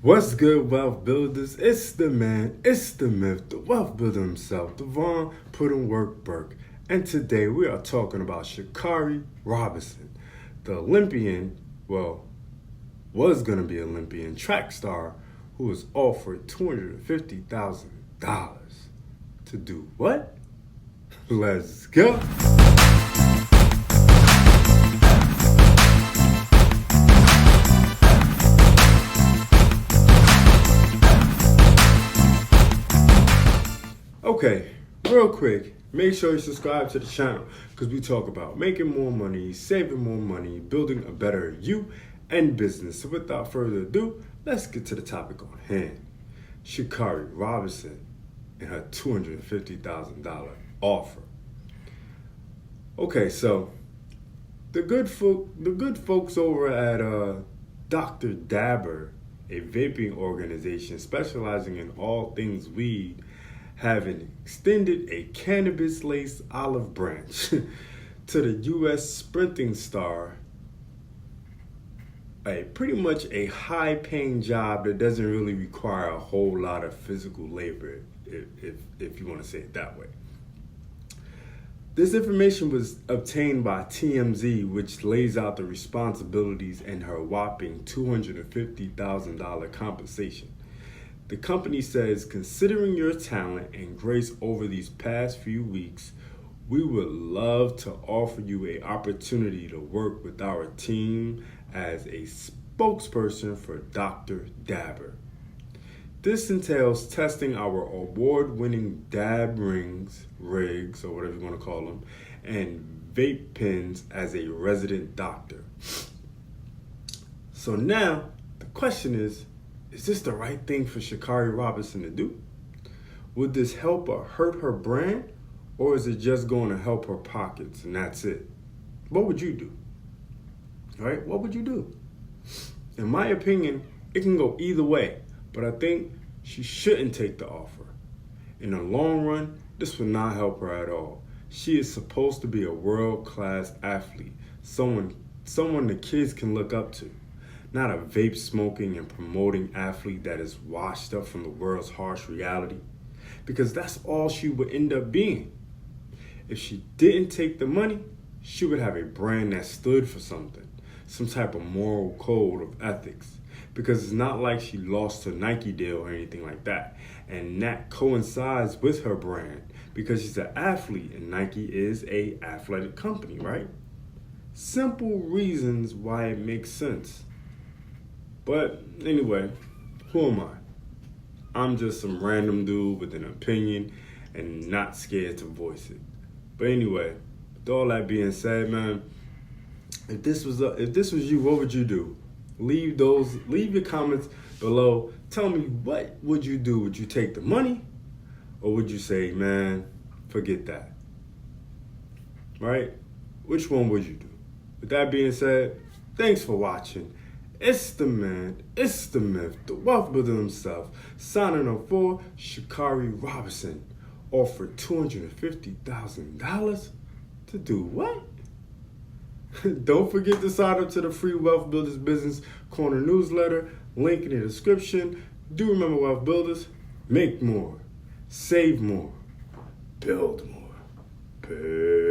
What's good, wealth builders? It's the man, it's the myth, the wealth builder himself, Devon Put in Work Burke. And today we are talking about Sha'carri Richardson, the Olympian, was going to be Olympian track star who was offered $250,000 to do what? Let's go. Okay, real quick, make sure you subscribe to the channel because we talk about making more money, saving more money, building a better you and business. So without further ado, let's get to the topic on hand. Sha'carri Richardson and her $250,000 offer. Okay, so the good folks over at Dr. Dabber, a vaping organization specializing in all things weed, have extended a cannabis-laced olive branch to the U.S. sprinting star, pretty much a high-paying job that doesn't really require a whole lot of physical labor, if you want to say it that way. This information was obtained by TMZ, which lays out the responsibilities and her whopping $250,000 compensation. The company says, considering your talent and grace over these past few weeks, we would love to offer you an opportunity to work with our team as a spokesperson for Dr. Dabber. This entails testing our award-winning dab rigs, or whatever you want to call them, and vape pens as a resident doctor. So now, the question is this the right thing for Sha'carri Richardson to do? Would this help or hurt her brand, or is it just going to help her pockets and that's it? What would you do? Right? What would you do? In my opinion, it can go either way, but I think she shouldn't take the offer. In the long run, this will not help her at all. She is supposed to be a world-class athlete, someone the kids can look up to. Not a vape smoking and promoting athlete that is washed up from the world's harsh reality, because that's all she would end up being. If she didn't take the money, she would have a brand that stood for something, some type of moral code of ethics, because it's not like she lost her Nike deal or anything like that. And that coincides with her brand because she's an athlete and Nike is a athletic company, right? Simple reasons why it makes sense. But anyway, who am I? I'm just some random dude with an opinion and not scared to voice it. But anyway, with all that being said, man, if this was you, what would you do? Leave your comments below. Tell me, what would you do? Would you take the money, or would you say, man, forget that? Right? Which one would you do? With that being said, thanks for watching. It's the man, it's the myth, the wealth builder himself, signing up for Sha'carri Richardson, offered $250,000 to do what? Don't forget to sign up to the free Wealthbuilderz Business Corner newsletter, link in the description. Do remember, Wealth Builders, make more, save more, build more. Peace.